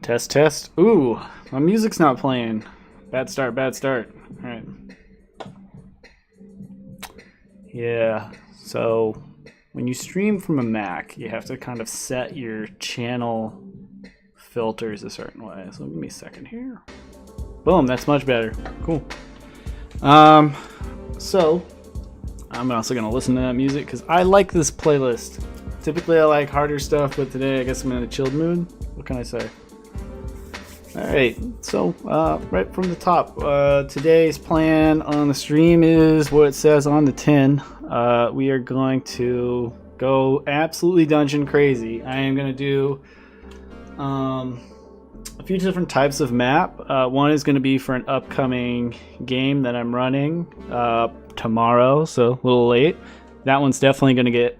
Test, test. Ooh, my music's not playing. Bad start, bad start. All right. Yeah, so when you stream from a Mac, you have to kind of set your channel filters a certain way. So give me a second here. Boom, that's much better. Cool. So I'm also gonna listen to that music because I like this playlist. Typically I like harder stuff, but today I guess I'm in a chilled mood. What can I say? Alright, so right from the top, today's plan on the stream is what it says on the tin. We are going to go absolutely dungeon crazy. I am going to do a few different types of map. One is going to be for an upcoming game that I'm running tomorrow, so a little late. That one's definitely going to get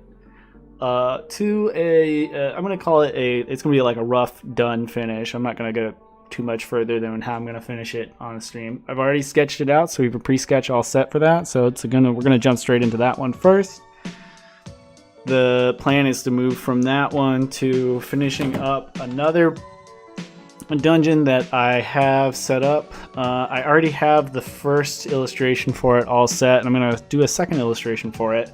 to I'm going to call it it's going to be like a rough done finish. I'm not going to go too much further than how I'm going to finish it on the stream. I've already sketched it out, so we have a pre-sketch all set for that. So we're going to jump straight into that one first. The plan is to move from that one to finishing up another dungeon that I have set up. I already have the first illustration for it all set, and I'm going to do a second illustration for it.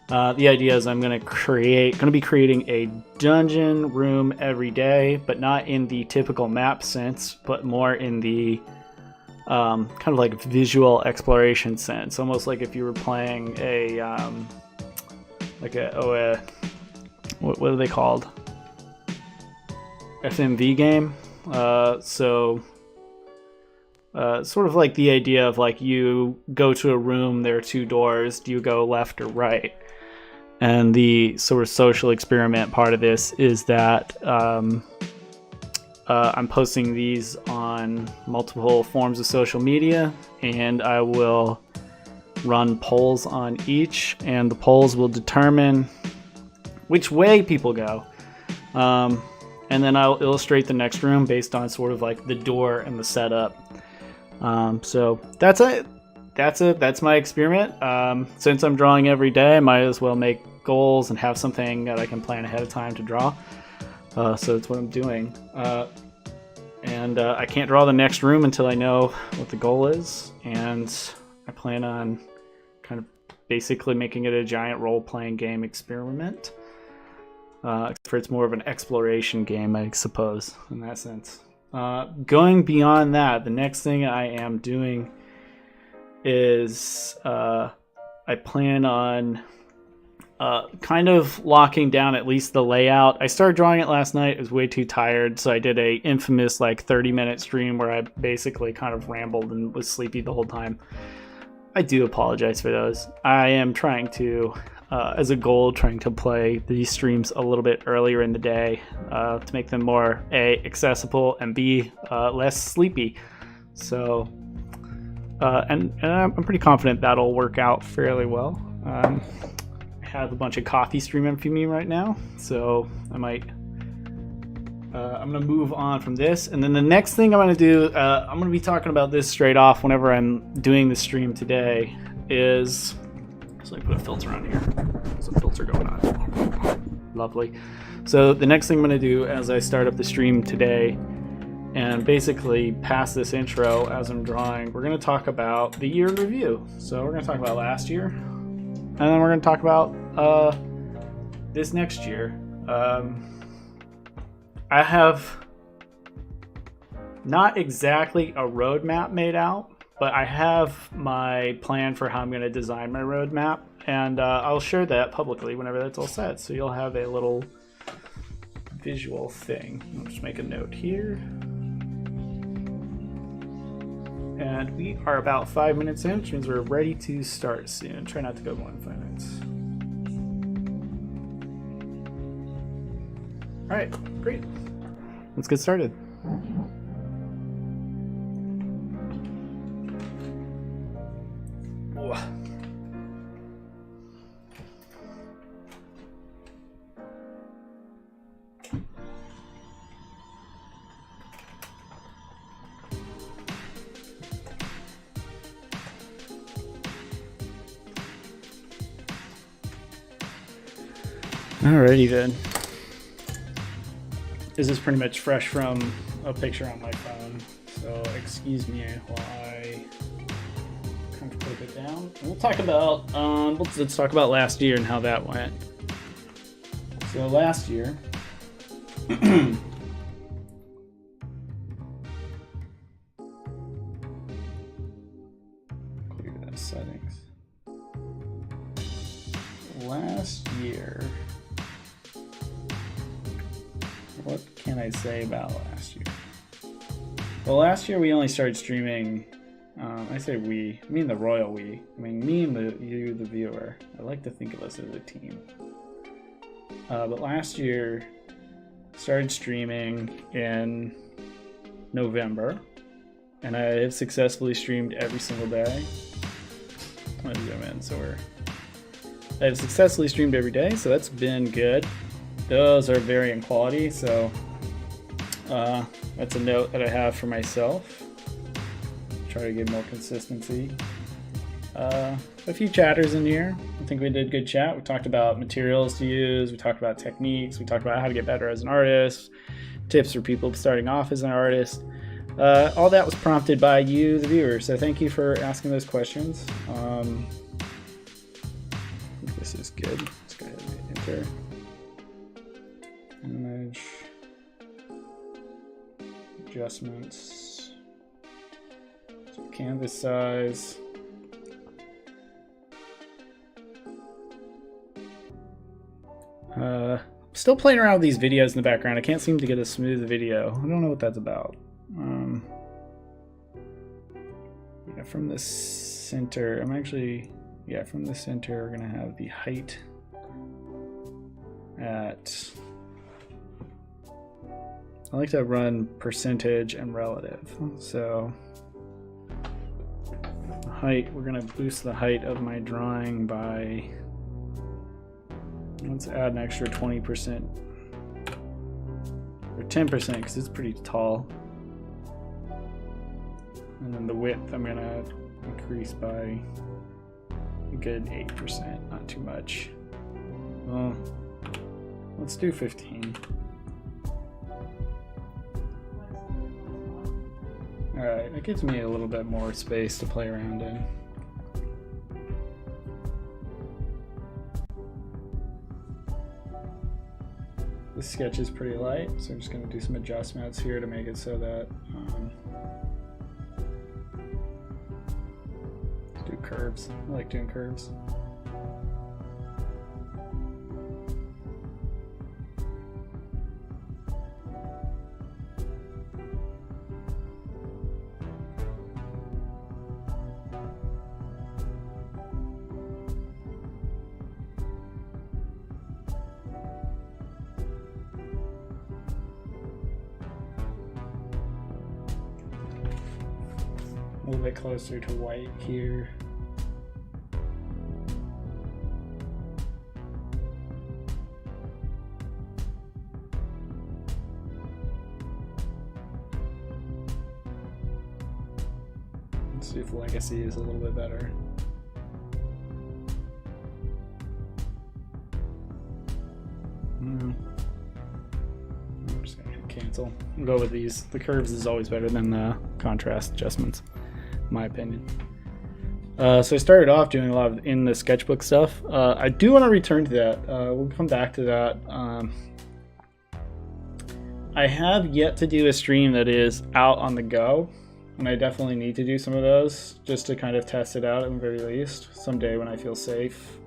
The idea is I'm going to be creating a dungeon room every day, but not in the typical map sense, but more in the kind of like visual exploration sense, almost like if you were playing what are they called? FMV game. Sort of like the idea of like you go to a room, there are two doors, do you go left or right? And the sort of social experiment part of this is that I'm posting these on multiple forms of social media, and I will run polls on each, and the polls will determine which way people go. And then I'll illustrate the next room based on sort of like the door and the setup. So that's it. That's my experiment. Since I'm drawing every day, I might as well make goals and have something that I can plan ahead of time to draw. So that's what I'm doing. And I can't draw the next room until I know what the goal is. And I plan on kind of basically making it a giant role-playing game experiment. Except for it's more of an exploration game, I suppose, in that sense. Going beyond that, the next thing I am doing is I plan on kind of locking down at least the layout. I started drawing it last night. I was way too tired, so I did a infamous like 30-minute stream where I basically kind of rambled and was sleepy the whole time. I do apologize for those. I am trying to, as a goal, trying to play these streams a little bit earlier in the day to make them more A, accessible, and B, less sleepy. So, and I'm pretty confident that'll work out fairly well. I have a bunch of coffee streaming for me right now, so I might. I'm gonna move on from this, and then the next thing I'm gonna do, I'm gonna be talking about this straight off whenever I'm doing the stream today. Is so let me put a filter on here. There's a filter going on. Lovely. So the next thing I'm gonna do as I start up the stream today, and basically past this intro as I'm drawing, we're gonna talk about the year in review. So we're gonna talk about last year, and then we're gonna talk about this next year. I have not exactly a roadmap made out, but I have my plan for how I'm going to design my roadmap, and I'll share that publicly whenever that's all set. So you'll have a little visual thing. I'll just make a note here. And we are about 5 minutes in, which means we're ready to start soon. Try not to go more than 5 minutes. All right, great. Let's get started. Alrighty then. This is pretty much fresh from a picture on my phone. So excuse me while I kind of put it down. We'll talk about let's talk about last year and how that went. So last year, clear the settings. Last year, what can I say about last year? Well, last year we only started streaming. I say we, I mean the royal we. I mean me and you, the viewer. I like to think of us as a team. But last year, started streaming in November, and I have successfully streamed every single day. Let me zoom in. I have successfully streamed every day, so that's been good. Those are varying quality, so that's a note that I have for myself. Try to get more consistency. A few chatters in here. I think we did good chat. We talked about materials to use. We talked about techniques. We talked about how to get better as an artist. Tips for people starting off as an artist. All that was prompted by you, the viewer. So thank you for asking those questions. I think this is good. Let's go ahead and enter. Image. Adjustments. So canvas size. Still playing around with these videos in the background. I can't seem to get a smooth video. I don't know what that's about. Yeah, from the center, from the center, we're gonna have the height at, I like to run percentage and relative. So height, we're gonna boost the height of my drawing by, let's add an extra 20% or 10% because it's pretty tall. And then the width I'm gonna increase by a good 8%, not too much. Well, let's do 15. Alright, that gives me a little bit more space to play around in. This sketch is pretty light, so I'm just going to do some adjustments here to make it so that let's do curves. I like doing curves. A little bit closer to white here. Let's see if legacy is a little bit better. I'm just gonna hit cancel. I'll go with these. The curves is always better than the contrast adjustments, in my opinion. So I started off doing a lot of in the sketchbook stuff. I do want to return to that. We'll come back to that. I have yet to do a stream that is out on the go, and I definitely need to do some of those just to kind of test it out at the very least. Someday when I feel safe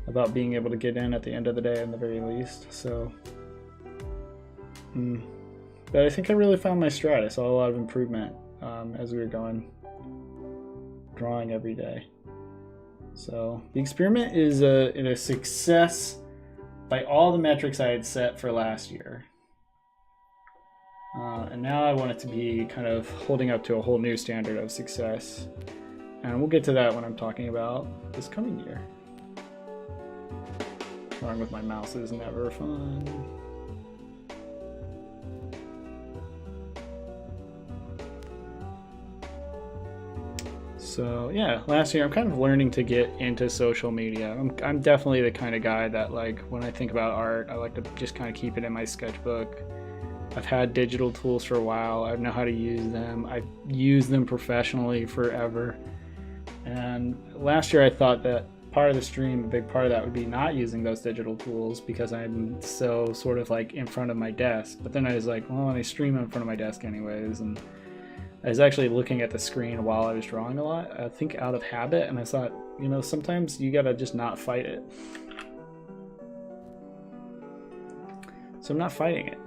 about being able to get in at the end of the day at the very least. So, but I think I really found my stride. I saw a lot of improvement as we were going drawing every day. So the experiment is a success by all the metrics I had set for last year. And now I want it to be kind of holding up to a whole new standard of success. And we'll get to that when I'm talking about this coming year. Drawing with my mouse is never fun. So yeah, last year I'm kind of learning to get into social media. I'm definitely the kind of guy that, like, when I think about art, I like to just kind of keep it in my sketchbook I've had digital tools for a while. I know how to use them. I've used them professionally forever. And last year I thought that part of the stream, a big part of that would be not using those digital tools because I'm so sort of like in front of my desk. But then I was like, well, I stream in front of my desk anyways. And I was actually looking at the screen while I was drawing a lot, I think out of habit. And I thought, you know, sometimes you gotta just not fight it. So I'm not fighting it.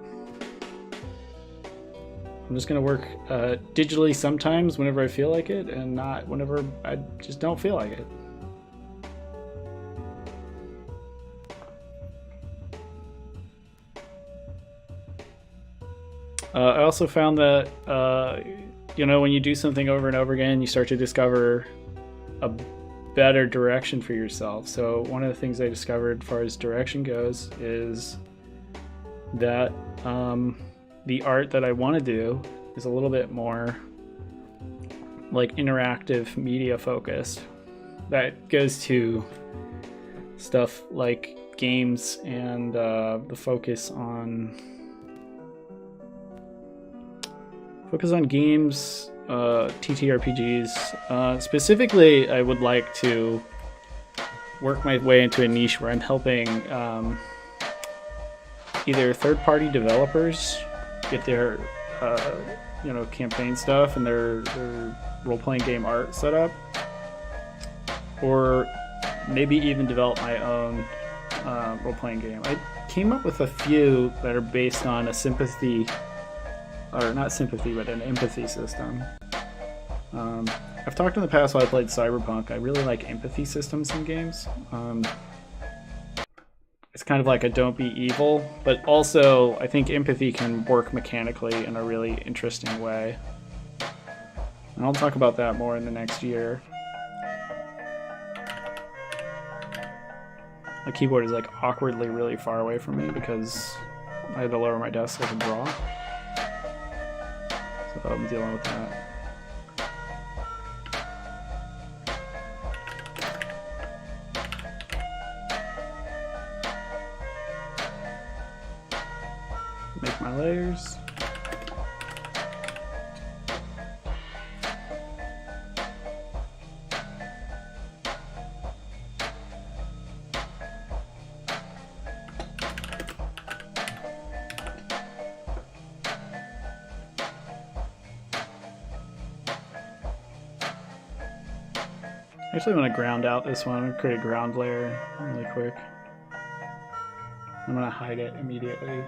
I'm just gonna work digitally sometimes whenever I feel like it, and not whenever I just don't feel like it. I also found that you know, when you do something over and over again, you start to discover a better direction for yourself. So one of the things I discovered as far as direction goes is that the art that I want to do is a little bit more like interactive media focused. That goes to stuff like games and the focus on games, TTRPGs. Specifically, I would like to work my way into a niche where I'm helping either third-party developers get their you know, campaign stuff and their role-playing game art set up, or maybe even develop my own role-playing game. I came up with a few that are based on a sympathy, or not sympathy, but an empathy system. I've talked in the past while I played Cyberpunk. I really like empathy systems in games. It's kind of like a don't be evil, but also I think empathy can work mechanically in a really interesting way. And I'll talk about that more in the next year. My keyboard is like awkwardly really far away from me because I had to lower my desk so I could draw. So I'm dealing with that. Make my layers. I actually want to ground out this one. I'm going to create a ground layer really quick. I'm going to hide it immediately.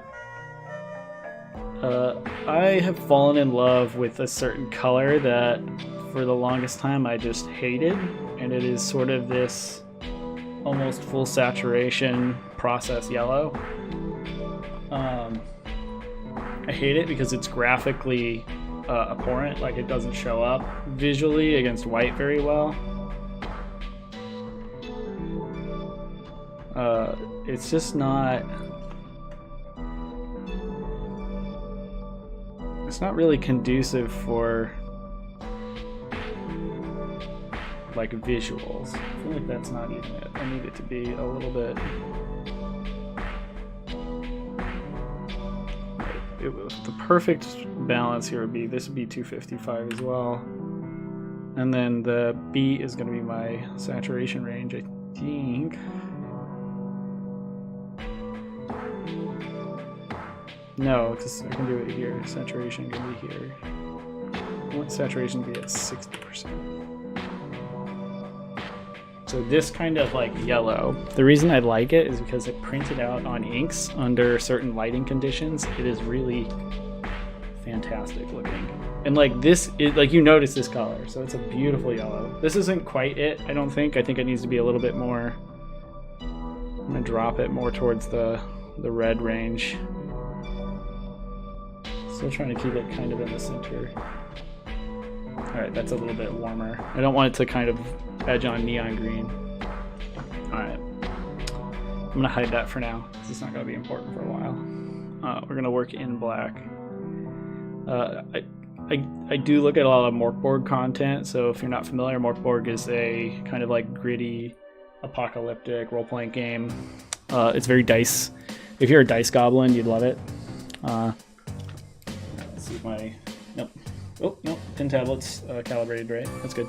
I have fallen in love with a certain color that for the longest time I just hated, and it is sort of this almost full saturation process yellow. I hate it because it's graphically abhorrent, like it doesn't show up visually against white very well. It's just not... It's not really conducive for like visuals. I feel like that's not even it. I need it to be a little bit... the perfect balance here would be, this would be 255 as well. And then the B is going to be my saturation range, I think. No, because I can do it here. Saturation can be here. I want saturation to be at 60%. So this kind of like yellow, the reason I like it is because it printed out on inks under certain lighting conditions. It is really fantastic looking. And like this, like you notice this color, so it's a beautiful yellow. This isn't quite it, I don't think. I think it needs to be a little bit more. I'm gonna drop it more towards the red range. Still trying to keep it kind of in the center. Alright, that's a little bit warmer. I don't want it to kind of edge on neon green. Alright. I'm going to hide that for now, because it's not going to be important for a while. We're going to work in black. I do look at a lot of Morkborg content, so if you're not familiar, Morkborg is a kind of like gritty, apocalyptic role-playing game. It's very dice. If you're a dice goblin, you'd love it. keep my, nope. Oh, nope, pin tablet's calibrated right. That's good.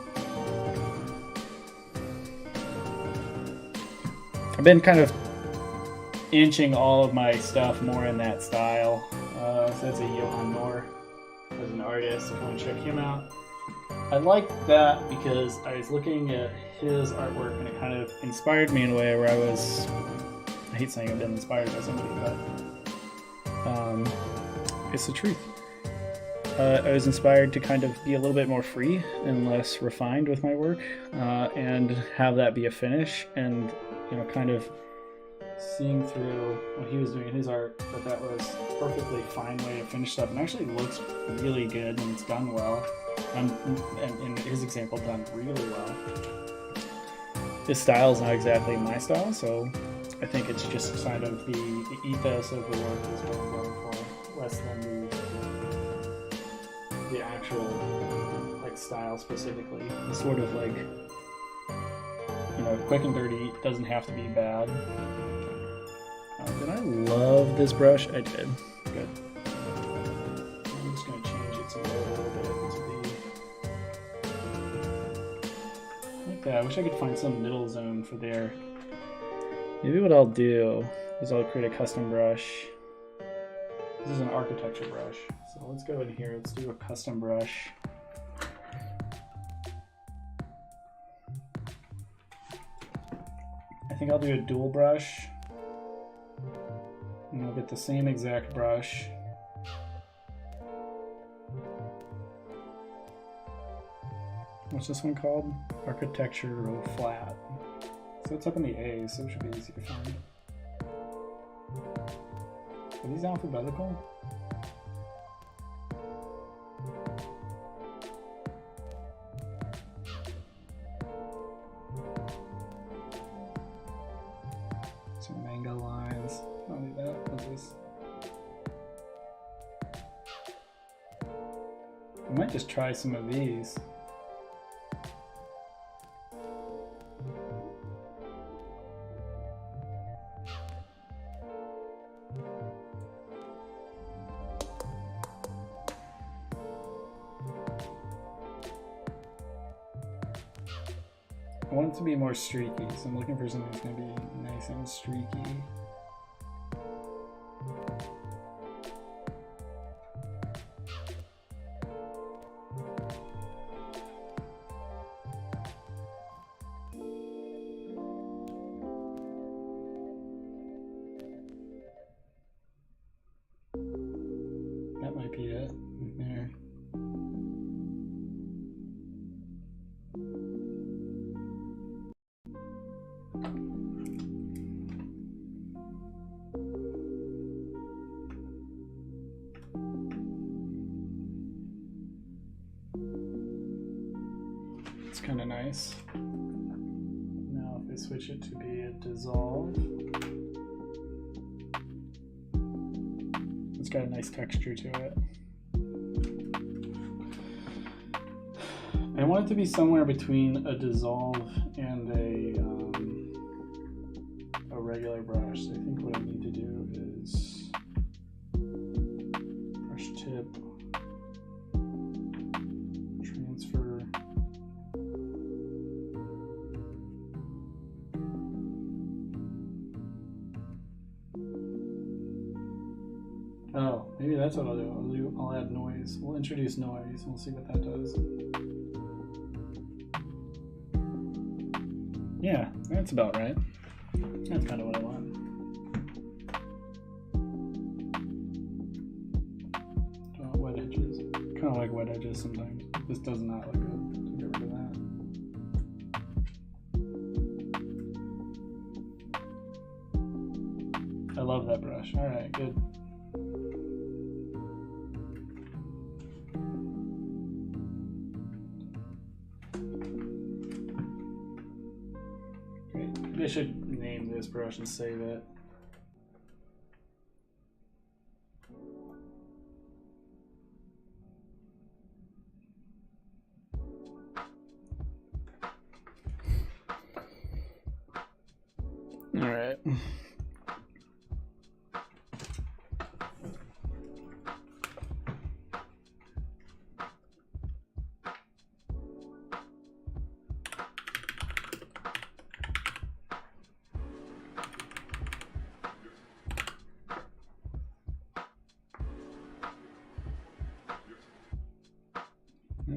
I've been kind of inching all of my stuff more in that style. So that's a Johan Noor as an artist, if you want to check him out. I like that because I was looking at his artwork and it kind of inspired me in a way where I hate saying I've been inspired by somebody, but it's the truth. I was inspired to kind of be a little bit more free and less refined with my work, and have that be a finish, and kind of seeing through what he was doing in his art, that was a perfectly fine way to finish stuff, and actually looks really good and it's done well. And in his example, done really well. His style is not exactly my style, so I think it's just kind of the ethos of the work is what I'm going for, less than the actual like style specifically. It's sort of like, quick and dirty doesn't have to be bad. Did I love this brush? I did. Good. I'm just going to change its mode a little bit to be like that. I wish I could find some middle zone for there. Maybe what I'll do is I'll create a custom brush. This is an architecture brush. So let's go in here. Let's do a custom brush. I think I'll do a dual brush. And I'll get the same exact brush. What's this one called? Architectural flat. So it's up in the A, so it should be easy to find. Are these alphabetical? Some manga lines. I'll do that. What's this? I might just try some of these. I want it to be more streaky, so I'm looking for something that's going to be nice and streaky. That might be it right there. It's kind of nice. Now if I switch it to be a dissolve, it's got a nice texture to it. I want it to be somewhere between a dissolve and a regular brush. So I think what I need to do is brush tip, transfer. Oh, maybe that's what I'll do. I'll add noise. We'll introduce noise. We'll see what that does. Yeah, that's about right. That's kind of what I want. Don't want wet edges. Kind of like wet edges sometimes. This does not look good. So get rid of that. I love that brush. All right, good. I should name this brush and save it. All right.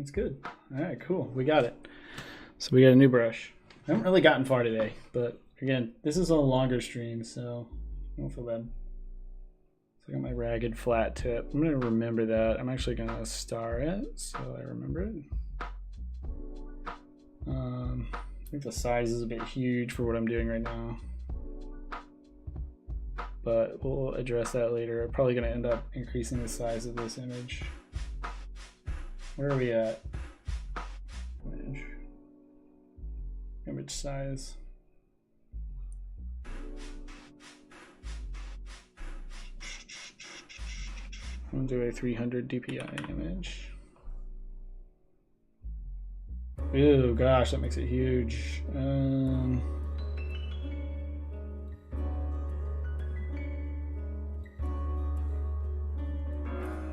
That's good. All right, cool. We got it. So we got a new brush. I haven't really gotten far today, but again, this is a longer stream, so don't feel bad. So I got my ragged flat tip. I'm gonna remember that. I'm actually gonna star it so I remember it. I think the size is a bit huge for what I'm doing right now, but we'll address that later. I'm probably gonna end up increasing the size of this image. Where are we at? Image size. I'm gonna do a 300 DPI image. Ew, gosh, that makes it huge.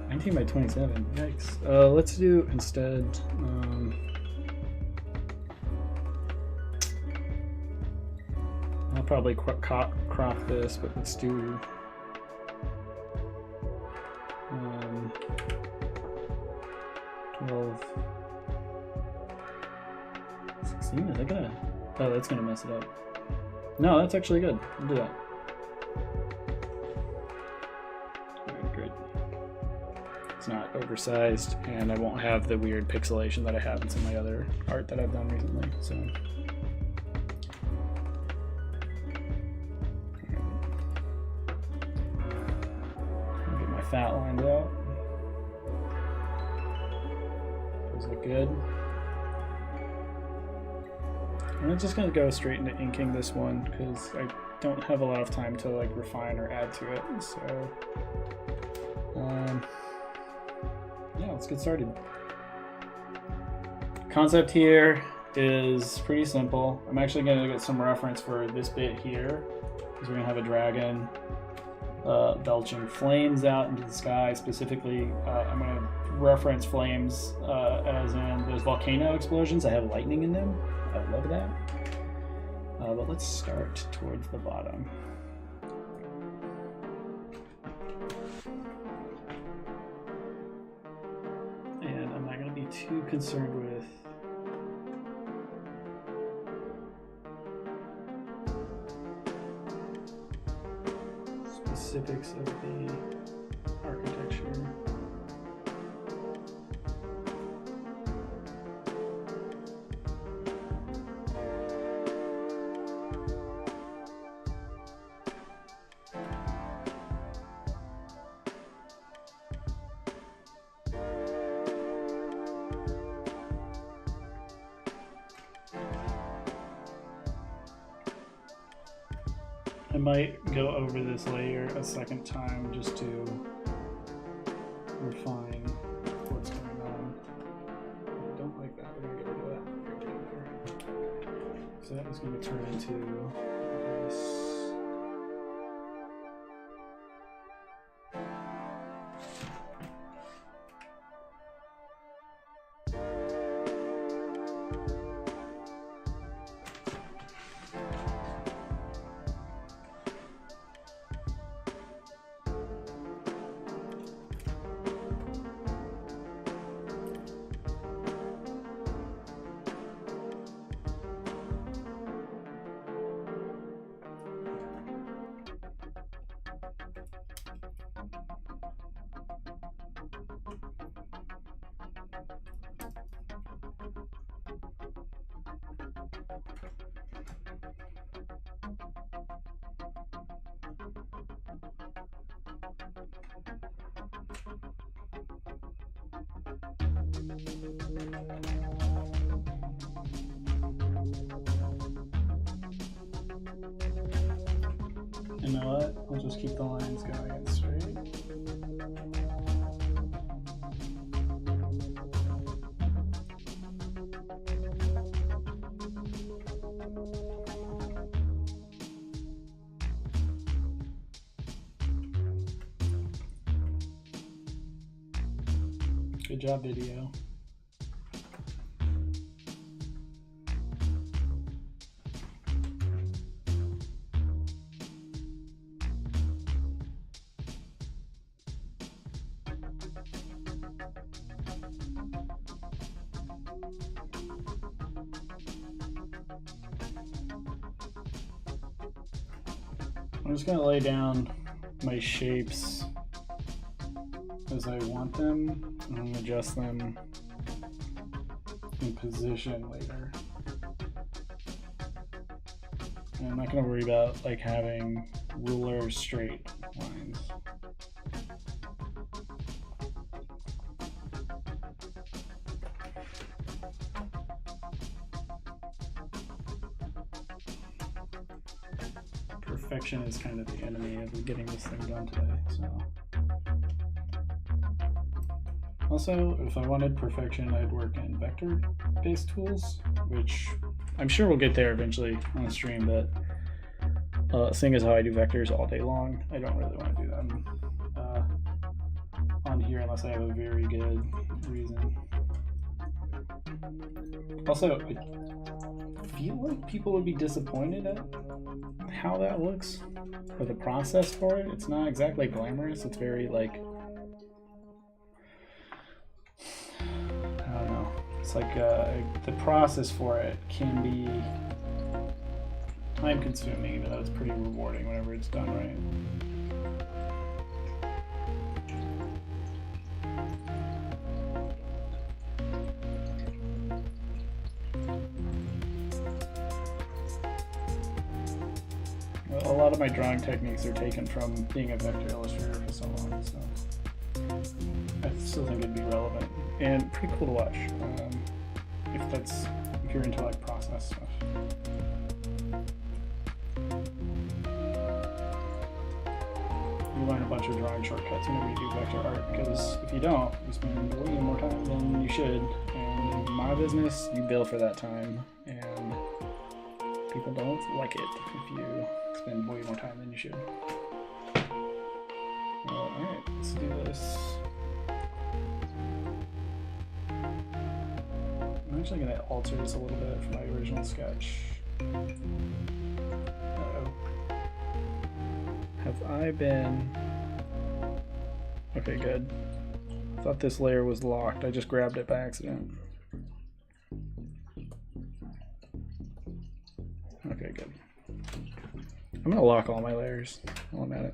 19 by 27, yikes. Let's do instead, I'll probably crop this, but let's do 12, 16, is that gonna, oh, that's gonna mess it up. No, that's actually good, we'll do that. Alright, great. It's not oversized, and I won't have the weird pixelation that I have in some of my other art that I've done recently, so. I'll get my fat lined out. Those look good. I'm just gonna go straight into inking this one because I don't have a lot of time to like refine or add to it, so yeah, let's get started. Concept here is pretty simple. I'm actually going to get some reference for this bit here because we're going to have a dragon belching flames out into the sky. Specifically, I'm going to reference flames as in those volcano explosions that have lightning in them. I love that. But let's start towards the bottom. Too concerned with specifics of the architecture. I might go over this layer a second time just to refine what's going on. I don't like that. We're gonna get rid of that. So that is going to turn into this. You know what? I'll just keep the lines going in straight. Good job, video. I'm just gonna lay down my shapes as I want them and adjust them in position later. And I'm not gonna worry about like having ruler straight lines. Perfection is kind of the enemy of getting this thing done today, so. Also, if I wanted perfection, I'd work in vector-based tools, which I'm sure we'll get there eventually on the stream, but seeing as how I do vectors all day long, I don't really want to do them on here unless I have a very good reason. Also, I feel like people would be disappointed at how that looks, or the process for it. It's not exactly glamorous. It's very like, I don't know. It's like the process for it can be time consuming, even though it's pretty rewarding whenever it's done right. A lot of my drawing techniques are taken from being a vector illustrator for so long, so I still think it'd be relevant and pretty cool to watch if you're into like process stuff. You learn a bunch of drawing shortcuts whenever you do vector art, because if you don't, you spend way more time than you should, and in my business, you bill for that time, and people don't like it if you spend way more time than you should. Alright, let's do this. I'm actually going to alter this a little bit from my original sketch. Uh-oh. Have I been... Okay, good. I thought this layer was locked. I just grabbed it by accident. Okay, good. I'm gonna lock all my layers while I'm at it.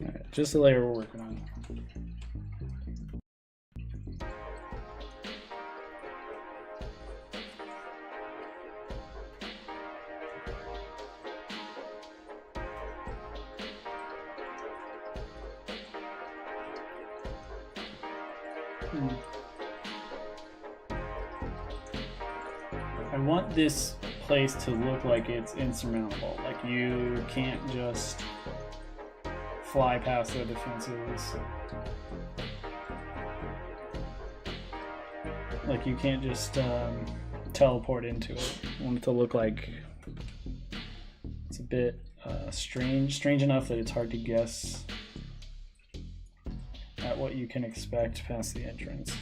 Alright, just the layer we're working on. I want this place to look like it's insurmountable. Like you can't just fly past the defenses. Like you can't just teleport into it. I want it to look like it's a bit strange enough that it's hard to guess at what you can expect past the entrance.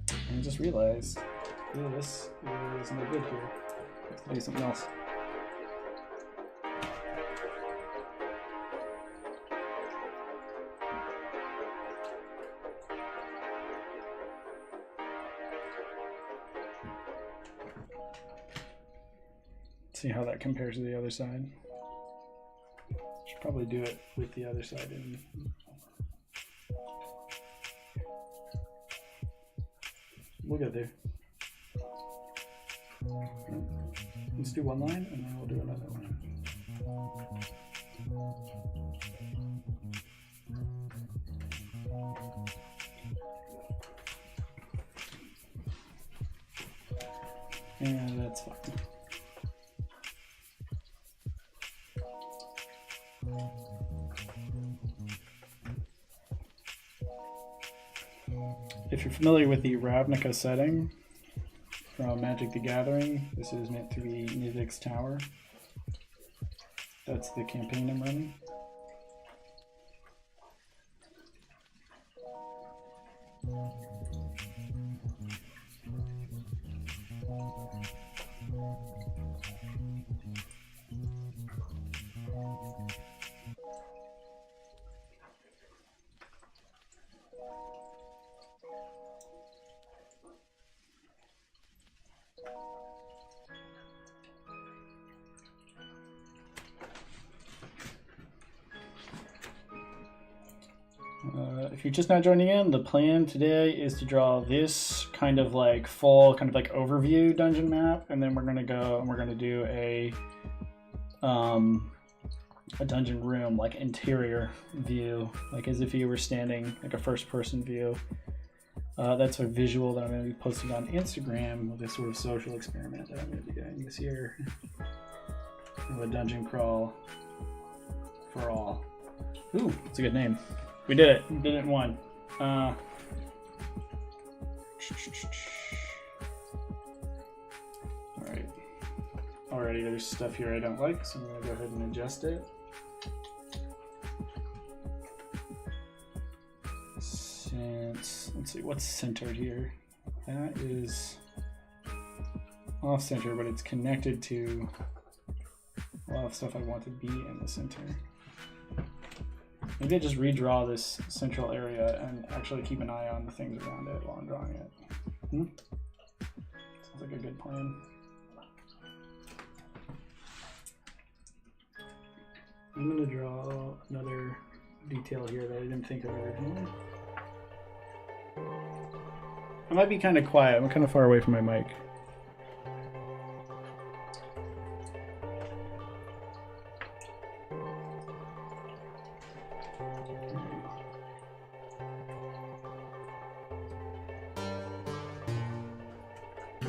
And I just realized, this is no good here. I have to do something else. See how that compares to the other side. Should probably do it with the other side in. We'll get there. Let's do one line and then we'll do another line. And that's fine. If you're familiar with the Ravnica setting from Magic the Gathering, this is meant to be Nivik's Tower. That's the campaign I'm running. If you're just not joining in, the plan today is to draw this kind of like full, kind of like overview dungeon map, and then we're gonna go and we're gonna do a dungeon room like interior view, like as if you were standing, like a first-person view. That's a visual that I'm going to be posting on Instagram with this sort of social experiment that I'm going to be doing this year. Of a dungeon crawl for all. Ooh, that's a good name. We did it. We did it in one. Alright. Already there's stuff here I don't like, so I'm going to go ahead and adjust it. Since, let's see, what's centered here? That is off center, but it's connected to a lot of stuff I want to be in the center. Maybe I just redraw this central area and actually keep an eye on the things around it while I'm drawing it. Sounds like a good plan. I'm going to draw another detail here that I didn't think of originally. I might be kind of quiet. I'm kind of far away from my mic.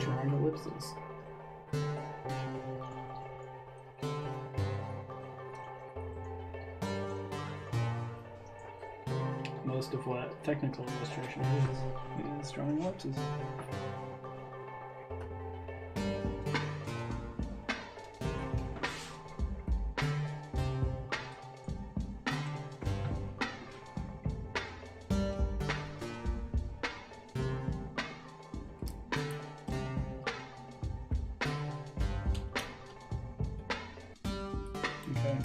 Drawing ellipses. Most of what technical illustration is drawing ellipses. Okay.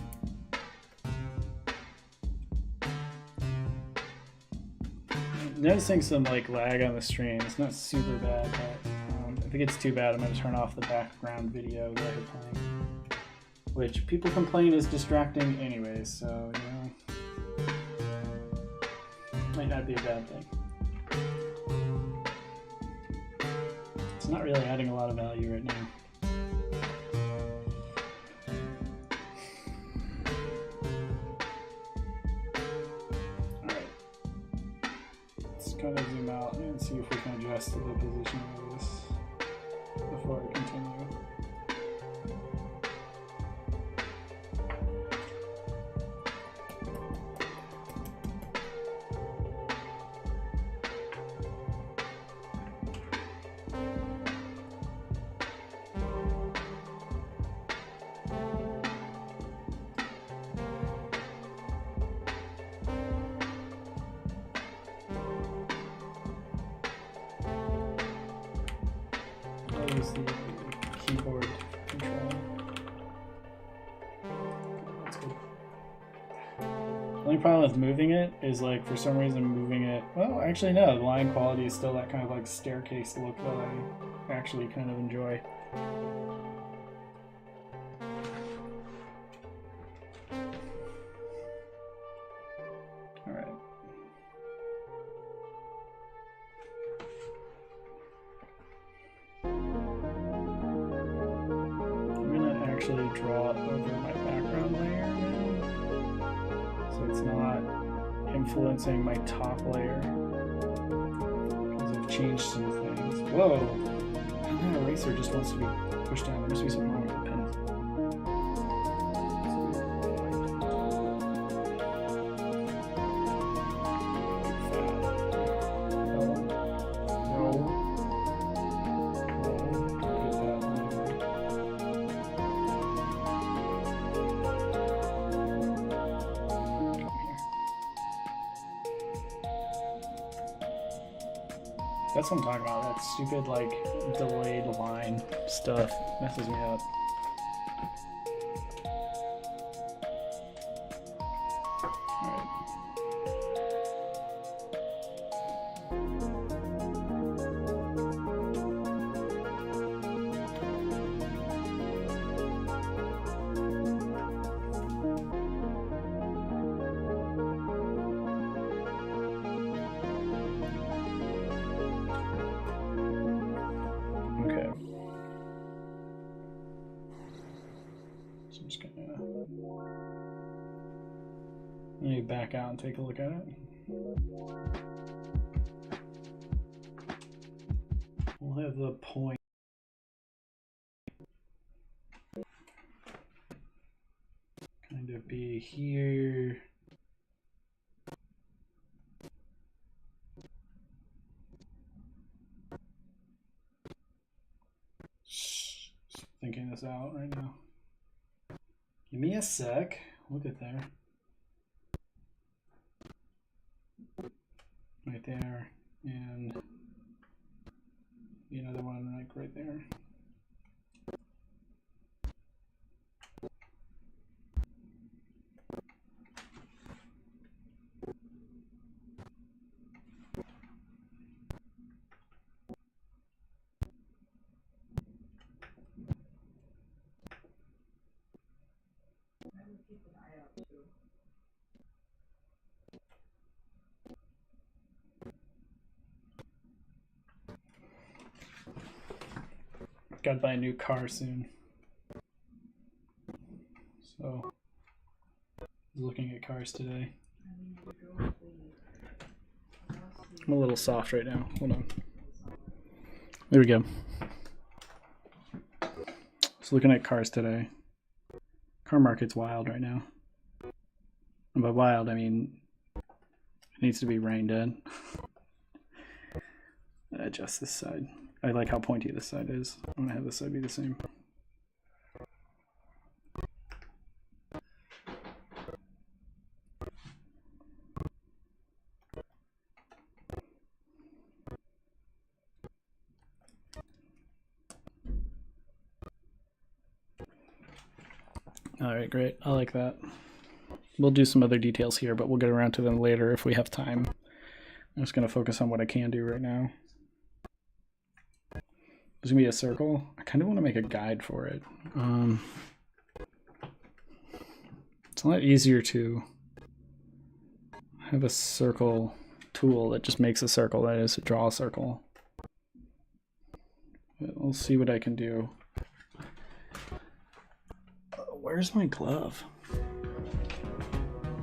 Noticing some like lag on the stream. It's not super bad, but if it gets too bad, I'm going to turn off the background video that I'm playing, which people complain is distracting anyways, so you know, might not be a bad thing. It's not really adding a lot of value right now. Kind of zoom out and see if we can adjust the position of this before I continue. Use the keyboard control. That's good. The only problem with moving it is like for some reason moving it, well actually no, the line quality is still that kind of like staircase look that I actually kind of enjoy. Alright. Actually draw over my background layer now, so it's not influencing my top layer because I've changed some things. Whoa! And that eraser just wants to be pushed down. There must be something wrong with the pen. That's what I'm talking about. That stupid, like, delayed line stuff messes me up. Alright. Let me back out and take a look at it. We'll have the point. Kind of be here. Just thinking this out right now. Give me a sec. We'll get there. Right there, and another one like right there. Got to buy a new car soon. So, I was looking at cars today. I'm a little soft right now. Hold on. There we go. I was looking at cars today. Car market's wild right now. And by wild, I mean it needs to be reined in. Adjust this side. I like how pointy this side is. I'm gonna have this side be the same. All right, great. I like that. We'll do some other details here, but we'll get around to them later if we have time. I'm just gonna focus on what I can do right now. There's gonna be a circle. I kind of want to make a guide for it. It's a lot easier to have a circle tool that just makes a circle, that is to draw a circle. But we'll see what I can do. Where's my glove?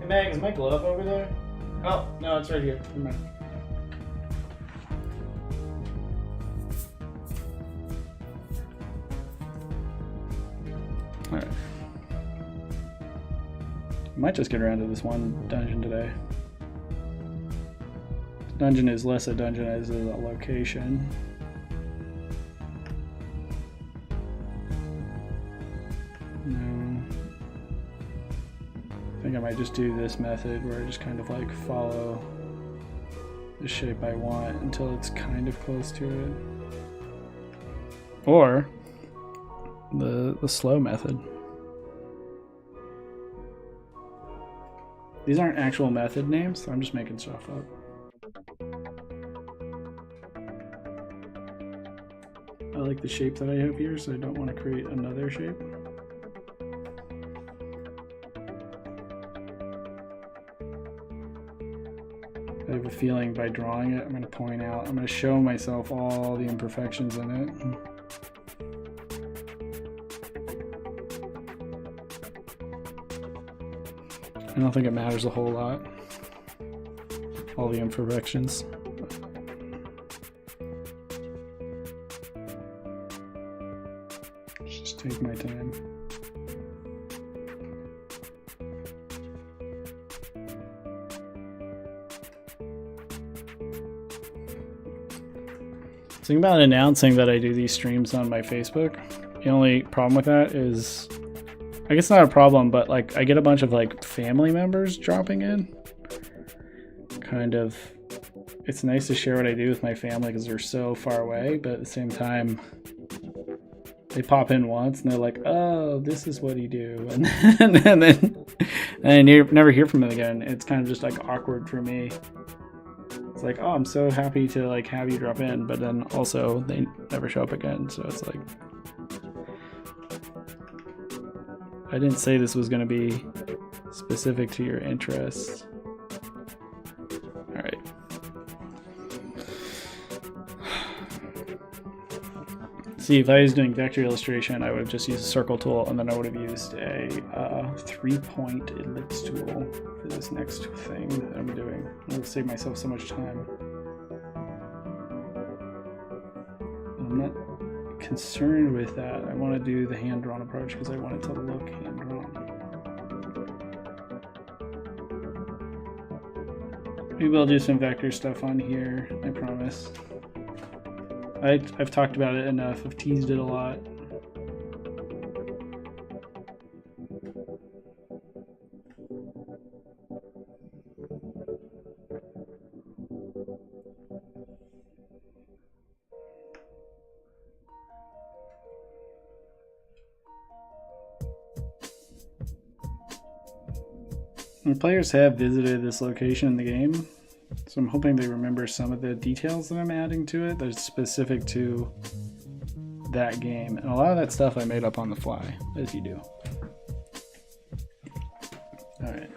Hey Mag, is my glove over there? Oh, no, it's right here. Never mind. Alright. Might just get around to this one dungeon today. This dungeon is less a dungeon as a location. No. I think I might just do this method where I just kind of like follow the shape I want until it's kind of close to it. Or the slow method. These aren't actual method names, so I'm just making stuff up. I like the shape that I have here, so I don't want to create another shape. I have a feeling by drawing it, I'm going to point out, I'm going to show myself all the imperfections in it. I don't think it matters a whole lot, all the imperfections. Just take my time. The thing about announcing that I do these streams on my Facebook, the only problem with that is, I guess not a problem, but like I get a bunch of like family members dropping in. Kind of, it's nice to share what I do with my family because they're so far away, but at the same time, they pop in once and they're like, oh, this is what you do. And then I never hear from them again. It's kind of just like awkward for me. It's like, oh, I'm so happy to like have you drop in, but then also they never show up again. So it's like, I didn't say this was going to be specific to your interests. All right. See, if I was doing vector illustration, I would have just used a circle tool, and then I would have used a 3-point ellipse tool for this next thing that I'm doing. It'll save myself so much time. I'm not concerned with that. I want to do the hand-drawn approach because I want it to look hand-drawn. Maybe I'll do some vector stuff on here, I promise. I've talked about it enough. I've teased it a lot. And players have visited this location in the game, so I'm hoping they remember some of the details that I'm adding to it that's specific to that game. And a lot of that stuff I made up on the fly, as you do. All right.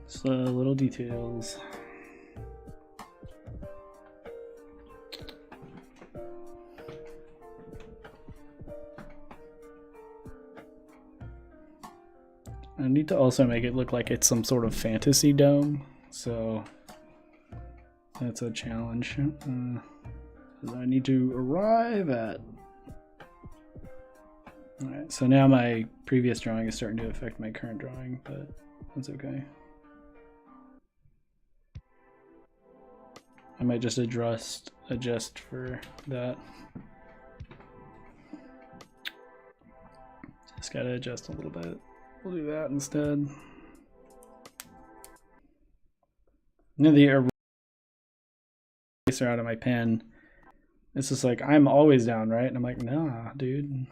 So little details. I need to also make it look like it's some sort of fantasy dome, so that's a challenge. I need to arrive at. Alright, so now my previous drawing is starting to affect my current drawing, but that's okay. I might just adjust for that. Just gotta adjust a little bit. We'll do that instead. Now the eraser out of my pen. It's just like, I'm always down, right? And I'm like, nah, dude.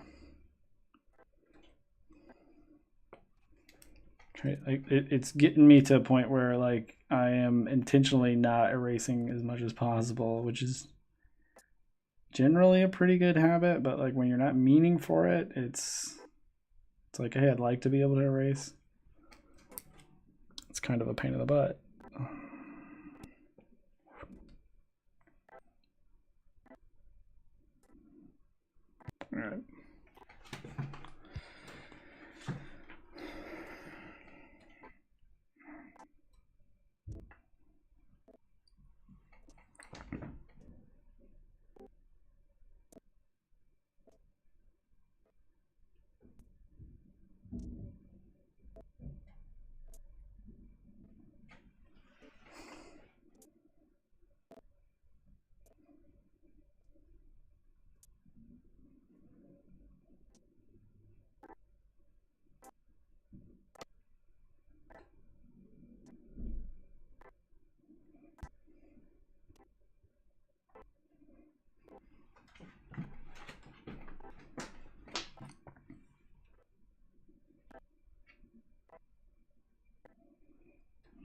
It's getting me to a point where like I am intentionally not erasing as much as possible, which is generally a pretty good habit, but like when you're not meaning for it, it's like, hey, I'd like to be able to erase. It's kind of a pain in the butt. All right.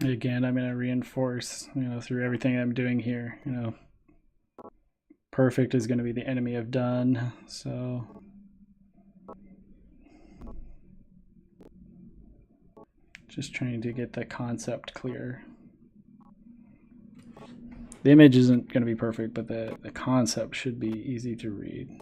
Again, I'm going to reinforce, through everything I'm doing here, perfect is going to be the enemy of done. So just trying to get the concept clear. The image isn't going to be perfect, but the concept should be easy to read.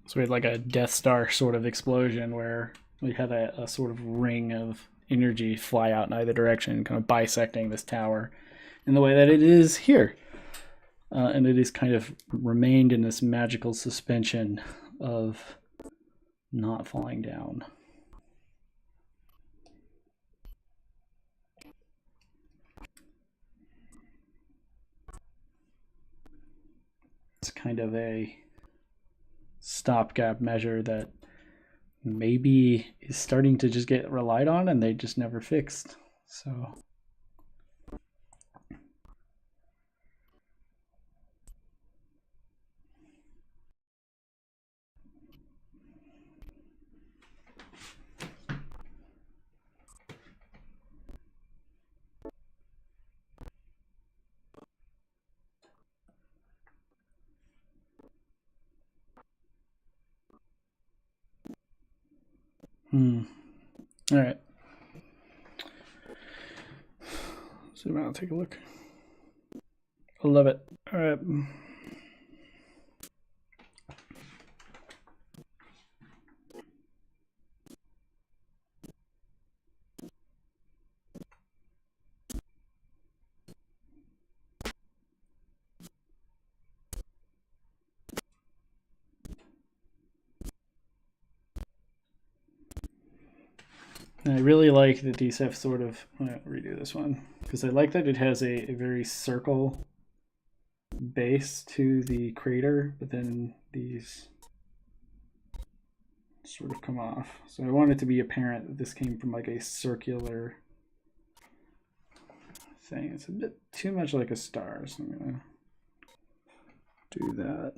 So we had like a Death Star sort of explosion where we had a sort of ring of energy fly out in either direction, kind of bisecting this tower in the way that it is here. And it has kind of remained in this magical suspension of not falling down. It's kind of a stopgap measure that maybe is starting to just get relied on and they just never fixed. So all right. Zoom out, take a look. I love it. All right. And I really like that these have sort of, I'm going to redo this one, because I like that it has a very circle base to the crater, but then these sort of come off. So I want it to be apparent that this came from like a circular thing. It's a bit too much like a star, so I'm going to do that.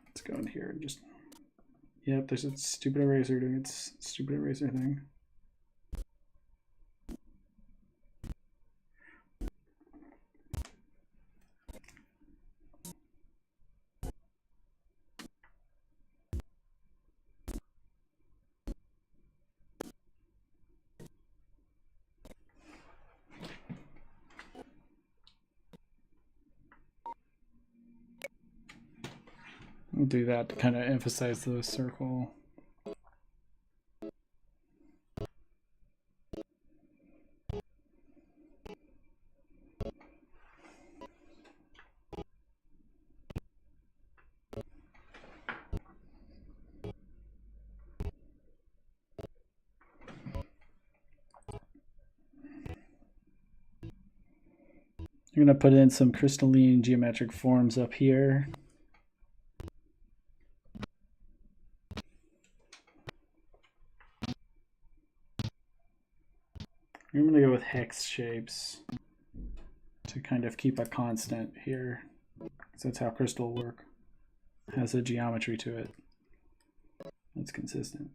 Let's go in here and just, yep, there's a stupid eraser doing its stupid eraser thing. We'll do that to kind of emphasize the circle. I'm going to put in some crystalline geometric forms up here. I'm going to go with hex shapes to kind of keep a constant here. So that's how crystal work. It has a geometry to it that's consistent.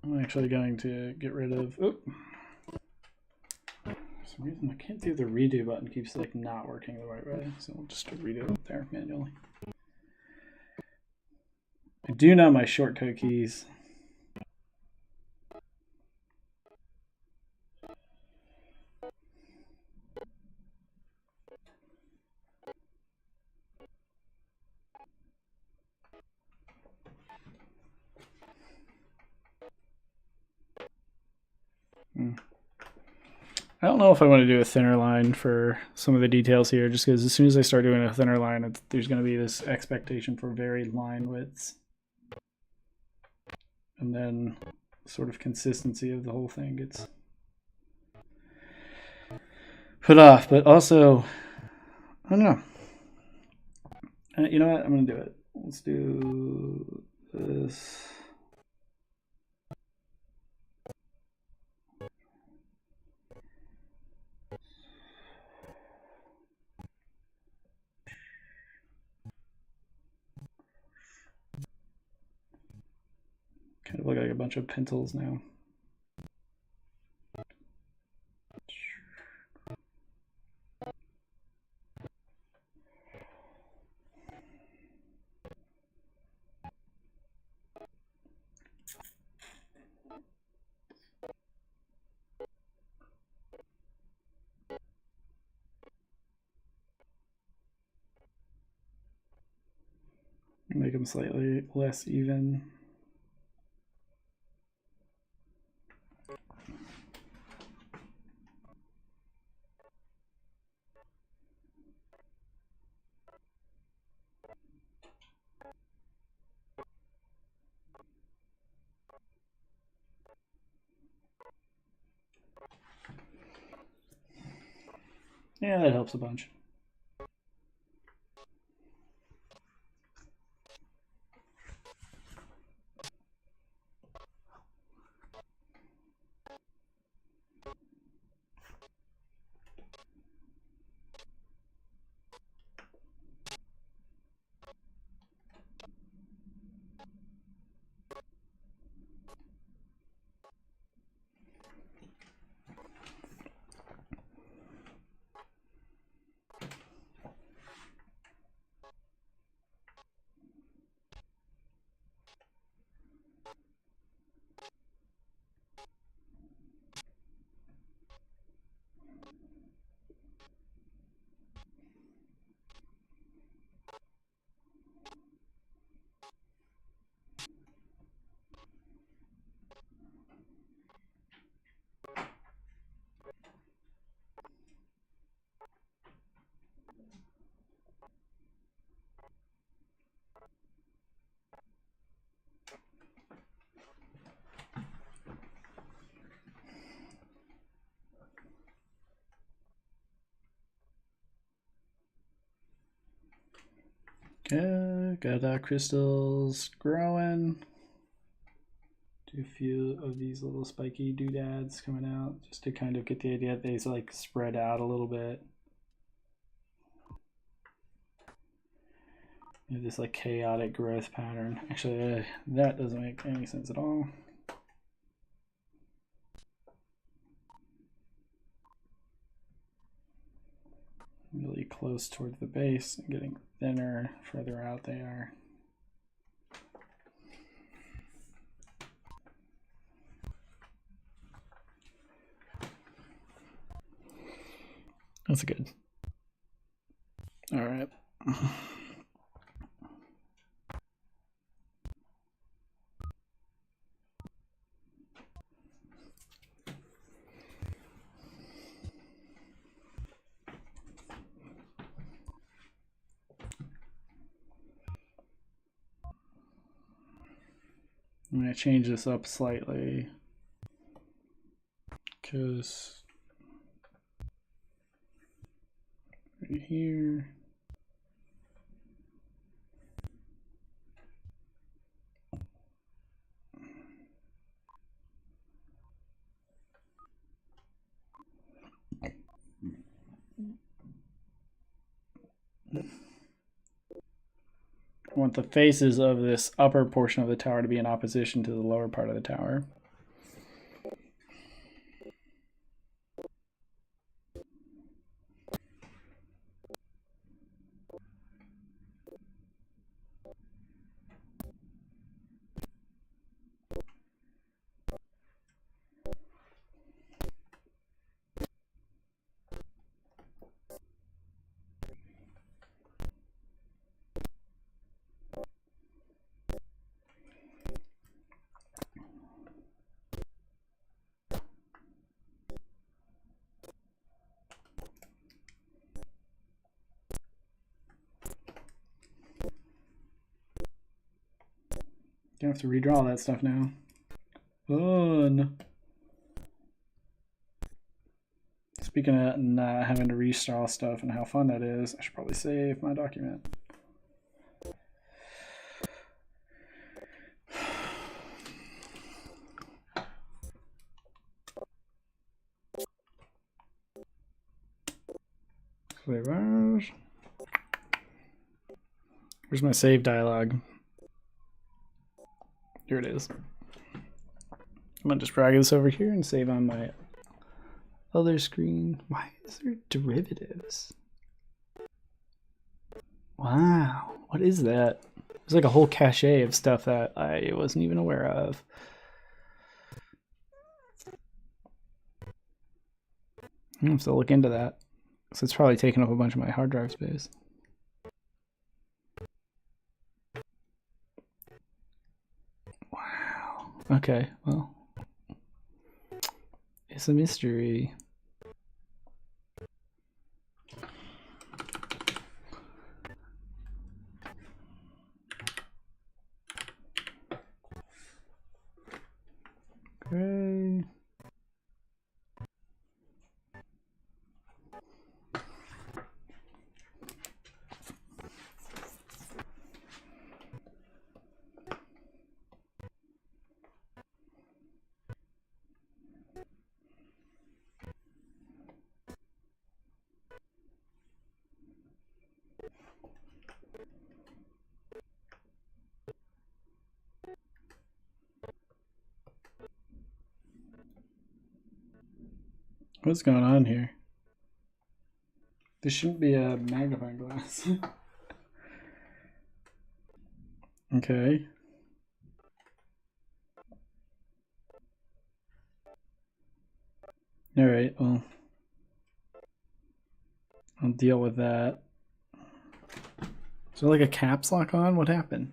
I'm actually going to get rid of, for some reason I can't do the redo button, keeps like not working the right way, so we'll just redo it there manually. I do know my shortcut keys. I don't know if I want to do a thinner line for some of the details here, just because as soon as I start doing a thinner line, there's going to be this expectation for varied line widths. And then sort of consistency of the whole thing gets put off. But also, I don't know. You know what? I'm going to do it. Let's do this. Kind of look like a bunch of pencils now. Make them slightly less even. Yeah, that helps a bunch. Okay, got crystals growing. Do a few of these little spiky doodads coming out just to kind of get the idea that they like spread out a little bit. You have this like chaotic growth pattern. Actually, that doesn't make any sense at all. Really close towards the base and getting thinner further out they are. That's good. All right. I'm going to change this up slightly because right here. I want the faces of this upper portion of the tower to be in opposition to the lower part of the tower. You have to redraw all that stuff now. Fun. Speaking of not having to redraw stuff and how fun that is, I should probably save my document. Flavors. Where's my save dialog? Here it is. I'm gonna just drag this over here and save on my other screen. Why is there derivatives? Wow, what is that? There's like a whole cache of stuff that I wasn't even aware of. I have to look into that. So it's probably taking up a bunch of my hard drive space. Wow. Okay, well. It's a mystery. Okay. What's going on here? There shouldn't be a magnifying glass. Okay. All right, well, I'll deal with that. Is there like a caps lock on? What happened?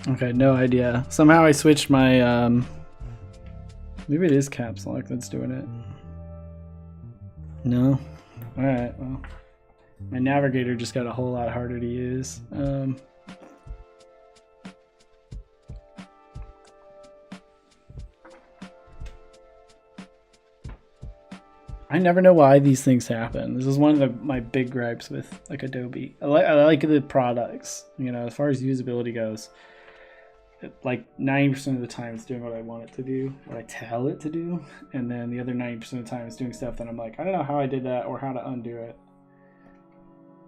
Okay, no idea. Somehow I switched my, maybe it is caps lock that's doing it. No? Alright, well. My navigator just got a whole lot harder to use. I never know why these things happen. This is one of my big gripes with like Adobe. I like the products, you know, as far as usability goes. Like 90% of the time it's doing what I want it to do, what I tell it to do, and then the other 90% of the time it's doing stuff that I'm like, I don't know how I did that or how to undo it.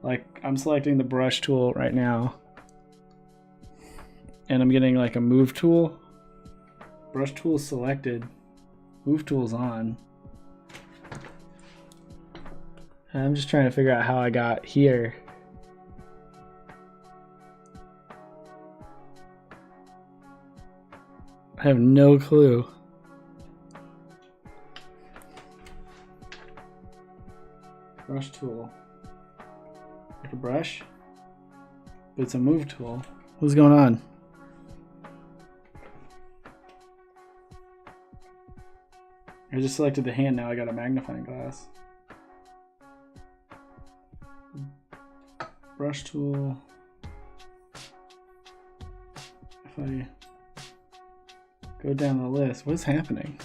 Like I'm selecting the brush tool right now and I'm getting like a move tool. Brush tool is selected, move tool's on. And I'm just trying to figure out how I got here. I have no clue. Brush tool. Like a brush? But it's a move tool. What's going on? I just selected the hand, now I got a magnifying glass. Brush tool. If I go down the list, what's happening?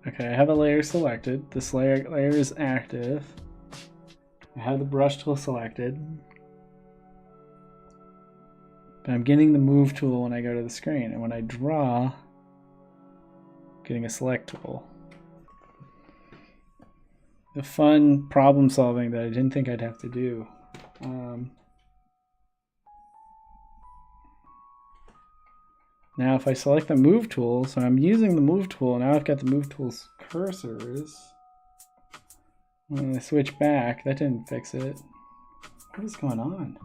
Okay, I have a layer selected. This layer is active. I have the brush tool selected. But I'm getting the move tool when I go to the screen, and when I draw, I'm getting a select tool. The fun problem solving that I didn't think I'd have to do. Now if I select the move tool, so I'm using the move tool, now I've got the move tool's cursors. When I switch back, that didn't fix it. What is going on?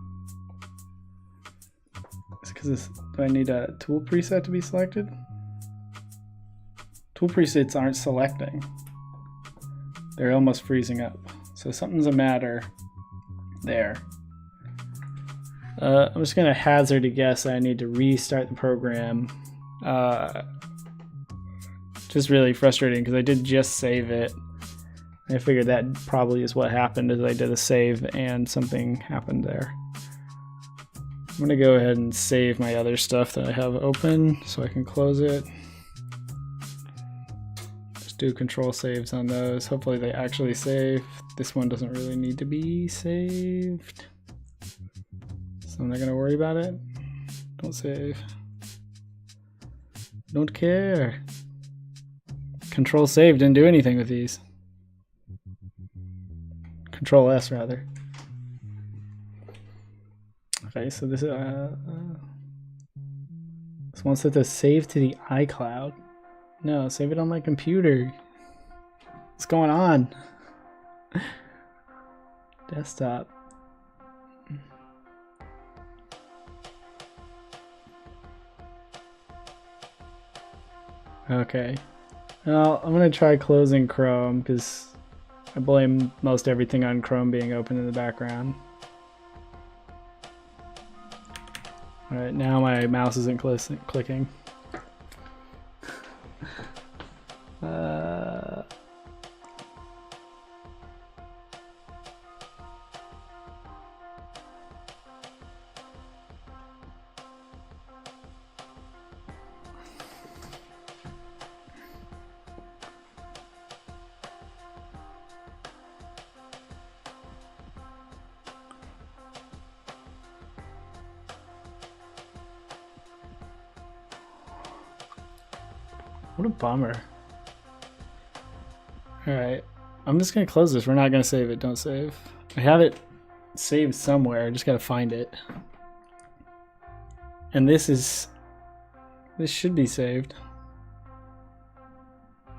Is it because do I need a tool preset to be selected? Tool presets aren't selecting. They're almost freezing up. So something's a matter there. I'm just gonna hazard a guess that I need to restart the program. Just really frustrating because I did just save it. I figured that probably is what happened, is I did a save and something happened there. I'm gonna go ahead and save my other stuff that I have open so I can close it. Just do control saves on those. Hopefully they actually save. This one doesn't really need to be saved, so I'm not gonna worry about it. Don't save. Don't care. Control save didn't do anything with these. Control S rather. Okay, so this wants it to save to the iCloud. No, save it on my computer. What's going on? Desktop. Okay. Well, I'm gonna try closing Chrome because I blame most everything on Chrome being open in the background. Alright, now my mouse isn't clicking. What a bummer. Alright, I'm just gonna close this. We're not gonna save it. Don't save. I have it saved somewhere. I just gotta find it. And this should be saved.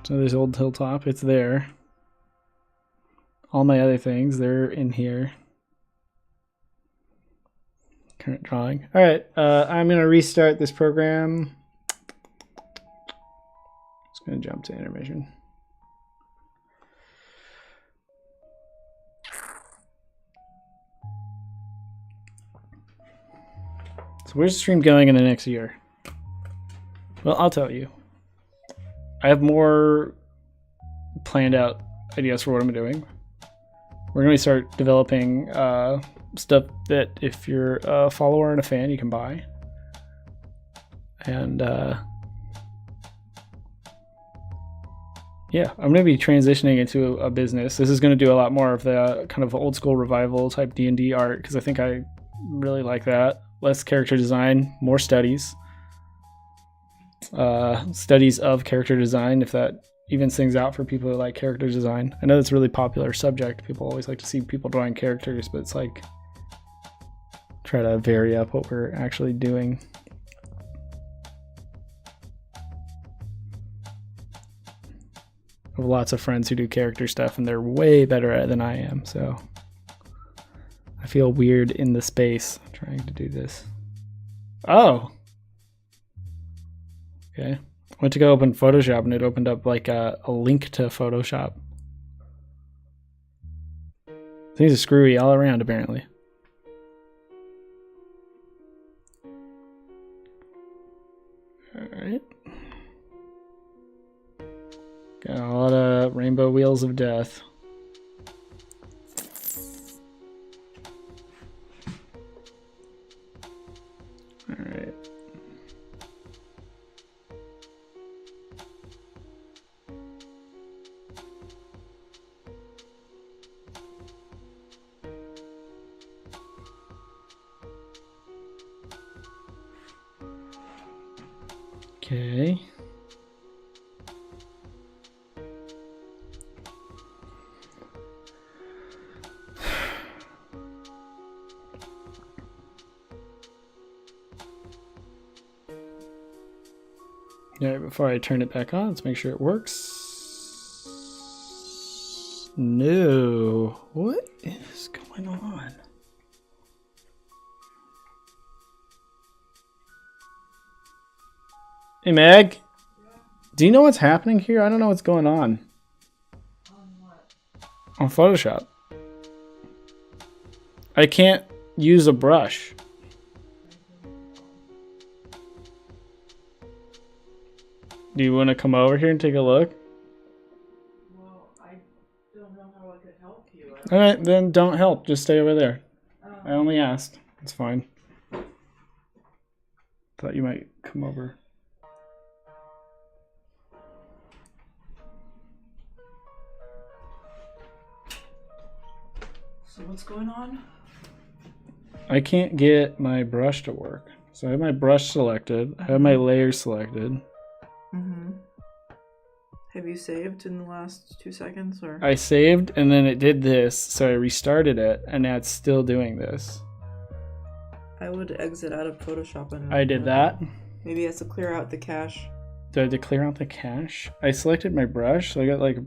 So there's Old Hilltop. It's there. All my other things, they're in here. Current drawing. Alright, I'm gonna restart this program. Let's gonna jump to intermission. So where's the stream going in the next year? Well, I'll tell you. I have more planned out ideas for what I'm doing. We're going to start developing stuff that if you're a follower and a fan, you can buy. And yeah, I'm going to be transitioning into a business. This is going to do a lot more of the kind of old school revival type D&D art because I think I really like that. Less character design, more studies. Studies of character design, if that evens things out for people who like character design. I know it's a really popular subject. People always like to see people drawing characters, but it's like try to vary up what we're actually doing. I have lots of friends who do character stuff and they're way better at it than I am, so I feel weird in the space trying to do this. Oh! Okay. I went to go open Photoshop and it opened up like a link to Photoshop. Things are screwy all around apparently. Alright. Got a lot of rainbow wheels of death. Alright. Okay. Yeah, before I turn it back on, let's make sure it works. No. What is going on? Hey, Meg. Yeah. Do you know what's happening here? I don't know what's going on. On what? On Photoshop. I can't use a brush. Do you want to come over here and take a look? Well, I don't know how I could help you. Alright, then don't help. Just stay over there. I only asked. It's fine. Thought you might come over. So what's going on? I can't get my brush to work. So I have my brush selected. I have my layers selected. Mm-hmm. Have you saved in the last 2 seconds, or? I saved and then it did this, so I restarted it, and now it's still doing this. I would exit out of Photoshop and. I did that. Maybe it has to clear out the cache. Do I have to clear out the cache? I selected my brush, so I got like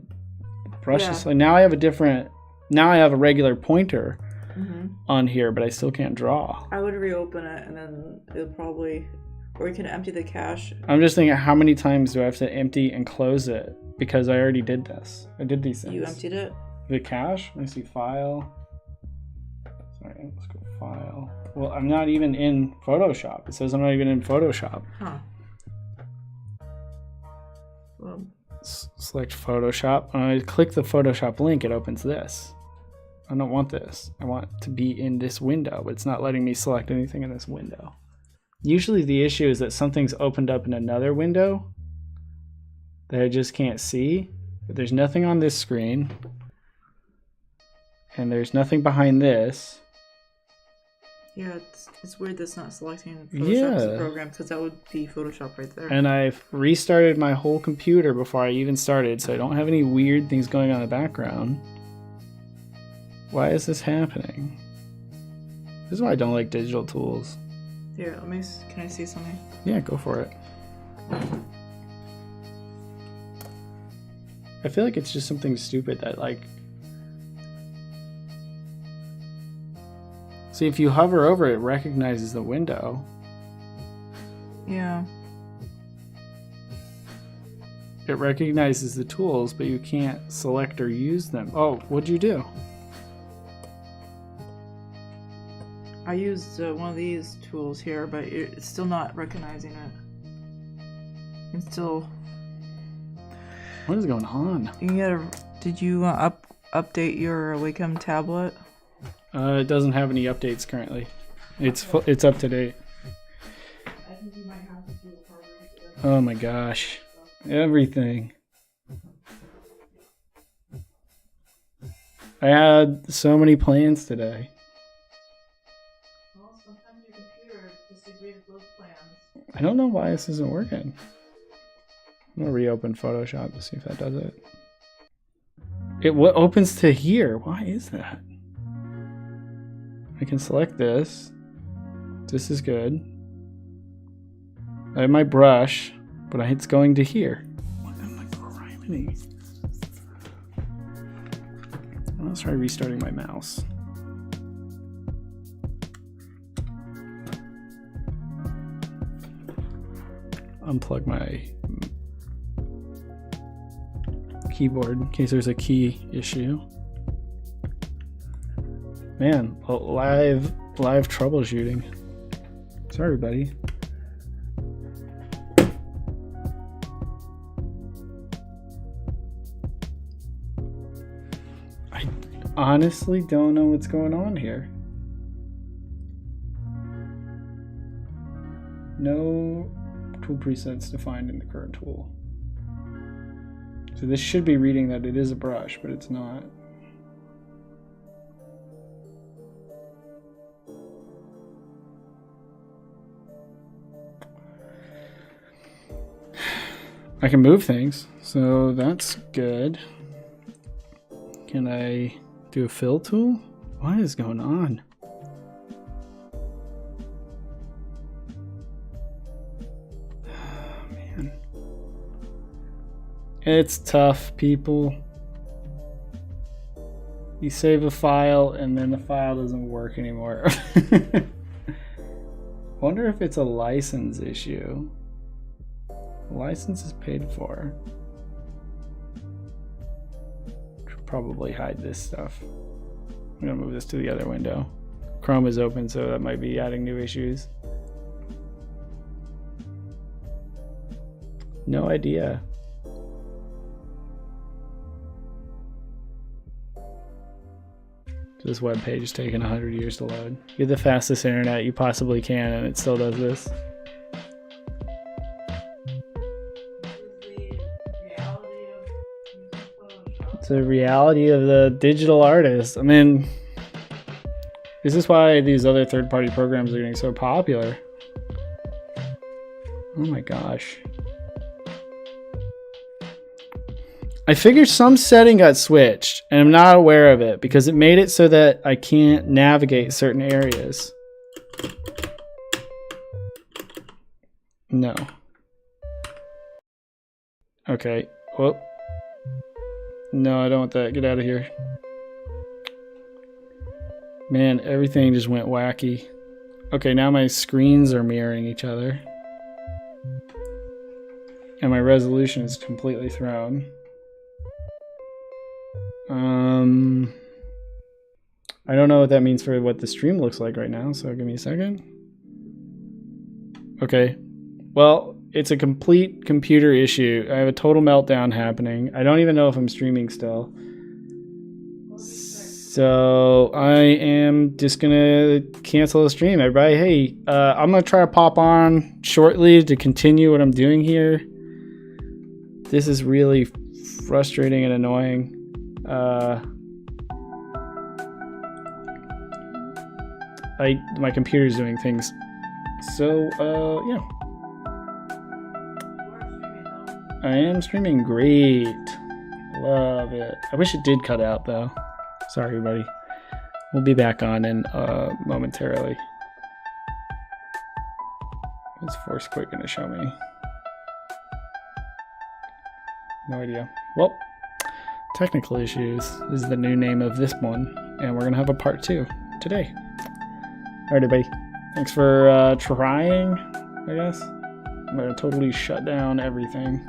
brushes. Yeah. So now I have a different. Now I have a regular pointer Mm-hmm. on here, but I still can't draw. I would reopen it and then it'll probably. Or you can empty the cache. I'm just thinking, how many times do I have to empty and close it? Because I already did this. I did these things. You emptied it? The cache? Let me see, file. Sorry, let's go file. Well, I'm not even in Photoshop. It says I'm not even in Photoshop. Huh. Well. Select Photoshop. When I click the Photoshop link, it opens this. I don't want this. I want to be in this window, but it's not letting me select anything in this window. Usually the issue is that something's opened up in another window that I just can't see. But there's nothing on this screen. And there's nothing behind this. Yeah, it's weird that's not selecting Photoshop as a Yeah. program, because that would be Photoshop right there. And I've restarted my whole computer before I even started, so I don't have any weird things going on in the background. Why is this happening? This is why I don't like digital tools. Here, can I see something? Yeah, go for it. I feel like it's just something stupid that, like... See, if you hover over it, it recognizes the window. Yeah. it recognizes the tools, but you can't select or use them. Oh, what'd you do? I used one of these tools here, but it's still not recognizing it. It's still. What is going on? You gotta. Did you update your Wacom tablet? It doesn't have any updates currently. It's up to date. I think you might have to do a program for this. Oh my gosh. Everything. I had so many plans today. Well, sometimes your computer disagrees with those plans. I don't know why this isn't working. I'm gonna reopen Photoshop to see if that does it. It opens to here. Why is that? I can select this. This is good. I have my brush, but it's going to here. What am I criminy? Let's try restarting my mouse. Unplug my keyboard in case there's a key issue. Man, live troubleshooting. Sorry, buddy. I honestly don't know what's going on here. No tool presets defined in the current tool. So this should be reading that it is a brush, but it's not. I can move things, so that's good. Can I do a fill tool? What is going on? Man. It's tough, people. You save a file and then the file doesn't work anymore. Wonder if it's a license issue. The license is paid for. Should probably hide this stuff. I'm gonna move this to the other window. Chrome is open, so that might be adding new issues. No idea. This web page is taking 100 years to load. Get the fastest internet you possibly can, and it still does this. It's the reality of the digital artist. I mean, this is why these other third-party programs are getting so popular. Oh my gosh. I figured some setting got switched, and I'm not aware of it because it made it so that I can't navigate certain areas. No. Okay. Well. No, I don't want that. Get out of here. Man, everything just went wacky. Okay, now my screens are mirroring each other. And my resolution is completely thrown. I don't know what that means for what the stream looks like right now, so give me a second. Okay. Well, it's a complete computer issue. I have a total meltdown happening. I don't even know if I'm streaming still. So I am just gonna cancel the stream. Everybody, hey, I'm gonna try to pop on shortly to continue what I'm doing here. This is really frustrating and annoying. My computer's doing things. So, yeah. I am streaming great. Love it. I wish it did cut out though. Sorry, everybody. We'll be back on in momentarily. What's Force Quit gonna show me? No idea. Well, technical issues is the new name of this one, and we're gonna have a part 2 today. Alright, everybody. Thanks for trying, I guess. I'm gonna totally shut down everything.